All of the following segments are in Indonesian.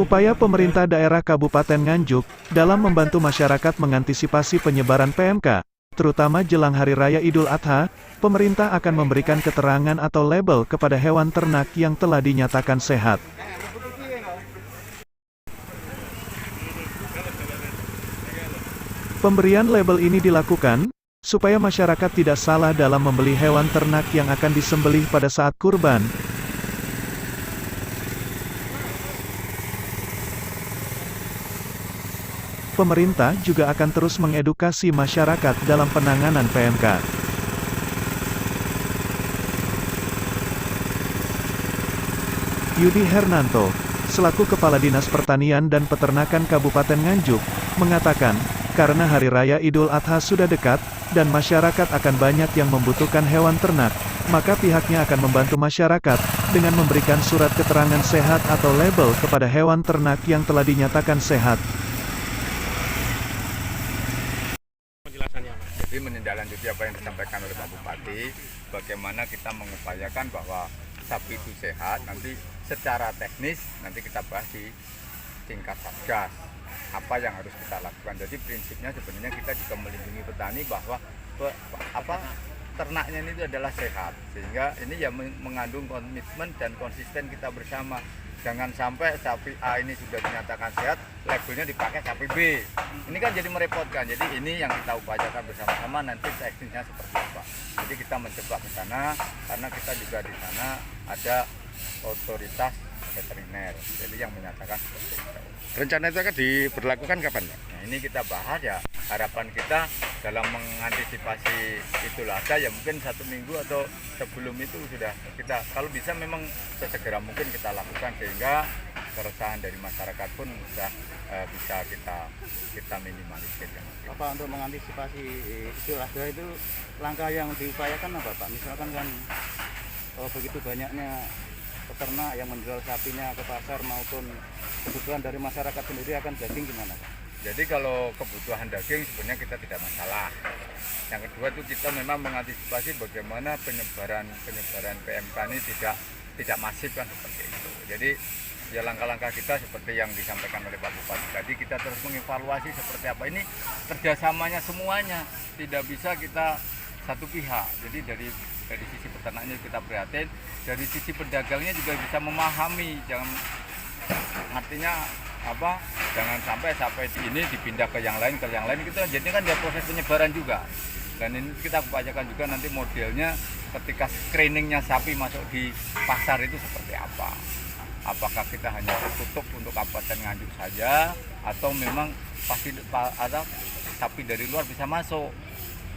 Upaya pemerintah daerah Kabupaten Nganjuk dalam membantu masyarakat mengantisipasi penyebaran PMK, terutama jelang Hari Raya Idul Adha, pemerintah akan memberikan keterangan atau label kepada hewan ternak yang telah dinyatakan sehat. Pemberian label ini dilakukan supaya masyarakat tidak salah dalam membeli hewan ternak yang akan disembelih pada saat kurban. Pemerintah juga akan terus mengedukasi masyarakat dalam penanganan PMK. Yudi Hernanto, selaku Kepala Dinas Pertanian dan Peternakan Kabupaten Nganjuk, mengatakan, karena Hari Raya Idul Adha sudah dekat, dan masyarakat akan banyak yang membutuhkan hewan ternak, maka pihaknya akan membantu masyarakat dengan memberikan surat keterangan sehat atau label kepada hewan ternak yang telah dinyatakan sehat. Jadi menindaklanjuti apa yang disampaikan oleh Pak Bupati, bagaimana kita mengupayakan bahwa sapi itu sehat, nanti secara teknis nanti kita bahas di tingkat satgas apa yang harus kita lakukan. Jadi prinsipnya sebenarnya kita juga melindungi petani bahwa ternaknya ini adalah sehat, sehingga ini ya mengandung komitmen dan konsisten kita bersama. Jangan sampai sapi A ini sudah dinyatakan sehat, labelnya dipakai sapi B. Ini kan jadi merepotkan. Jadi ini yang kita upayakan bersama-sama, nanti teknisnya seperti apa. Jadi kita mencoba ke sana karena kita juga di sana ada otoritas veteriner, jadi yang menyatakan seperti itu. Rencana itu akan diberlakukan kapan, Pak? Nah, ini kita bahas ya, harapan kita dalam mengantisipasi Idul Adha ya mungkin 1 minggu atau sebelum itu sudah kita, kalau bisa memang sesegera mungkin kita lakukan sehingga keresahan dari masyarakat pun bisa kita minimalisir. Apa untuk mengantisipasi Idul Adha itu langkah yang diupayakan apa, Pak? Misalkan kan begitu banyaknya peternak yang menjual sapinya ke pasar maupun kebutuhan dari masyarakat sendiri akan daging gimana, Pak? Jadi kalau kebutuhan daging sebenarnya kita tidak masalah. Yang kedua itu kita memang mengantisipasi bagaimana penyebaran PMK ini tidak masif kan seperti itu. Jadi ya langkah-langkah kita seperti yang disampaikan oleh Pak Bupati tadi, kita terus mengevaluasi seperti apa. Ini kerjasamanya semuanya, tidak bisa kita satu pihak. Jadi dari sisi peternaknya kita prihatin, dari sisi pedagangnya juga bisa memahami, artinya jangan sampai ini dipindah ke yang lain kita jadi kan dia proses penyebaran juga. Dan ini kita upayakan juga nanti modelnya ketika screeningnya sapi masuk di pasar itu seperti apa. Apakah kita hanya tertutup untuk Kabupaten Nganjuk saja atau memang pasti ada sapi dari luar bisa masuk.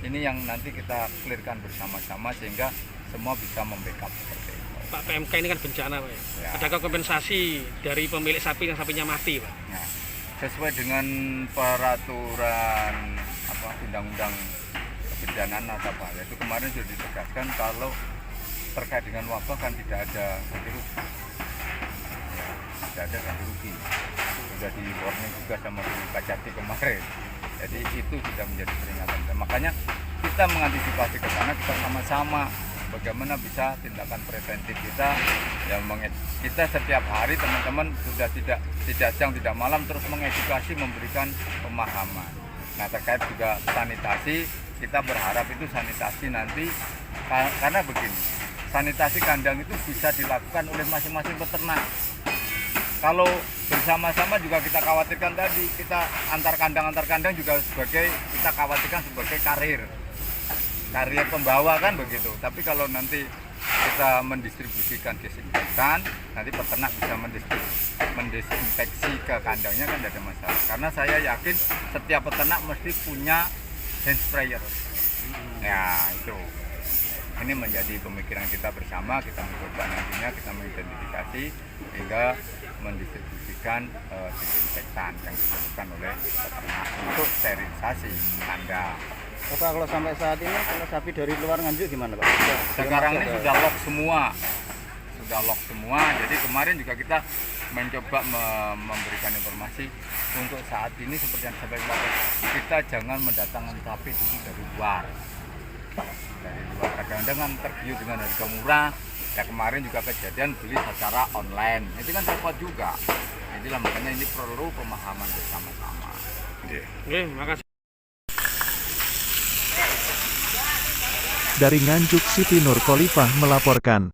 Ini yang nanti kita clearkan bersama-sama sehingga semua bisa membackup seperti itu. Pak, PMK ini kan bencana, Pak. Ya. Adakah kompensasi dari pemilik sapi yang sapinya mati, Pak? Ya. Sesuai dengan peraturan undang-undang kebencanaan atau apa, yaitu kemarin sudah ditegaskan kalau terkait dengan wabah kan tidak ada ganti rugi. Tidak ada ganti rugi. Sudah di warning juga sama Pak Jati kemarin. Jadi itu sudah menjadi peringatan. Dan makanya kita mengantisipasi ke sana, kita sama-sama bagaimana bisa tindakan preventif kita yang kita setiap hari teman-teman sudah tidak siang tidak malam terus mengedukasi, memberikan pemahaman. Nah, terkait juga sanitasi, kita berharap itu sanitasi nanti karena begini, sanitasi kandang itu bisa dilakukan oleh masing-masing peternak. Kalau bersama-sama juga kita khawatirkan tadi, kita antar kandang juga kita khawatirkan sebagai karir pembawa kan begitu. Tapi kalau nanti kita mendistribusikan disinfektan, nanti peternak bisa mendesinfeksi ke kandangnya kan tidak ada masalah. Karena saya yakin setiap peternak mesti punya hand sprayer. Ya itu. Ini menjadi pemikiran kita bersama, kita mencoba nantinya kita mengidentifikasi hingga mendistribusikan disinfektan yang diperlukan oleh peternak untuk sterilisasi kandang. Pak, kalau sampai saat ini kalau sapi dari luar Nganjuk gimana, Pak? Sekarang ini sudah lock semua. Jadi kemarin juga kita mencoba memberikan informasi untuk saat ini seperti yang saya sampaikan, kita jangan mendatangkan sapi dulu dari luar. Kadang-kadang kan tergiur dengan harga murah. Ya kemarin juga kejadian beli secara online, itu kan repot juga. Jadi makanya ini perlu pemahaman bersama-sama. Oke, makasih. Dari Nganjuk, Siti Nur Khalifah melaporkan.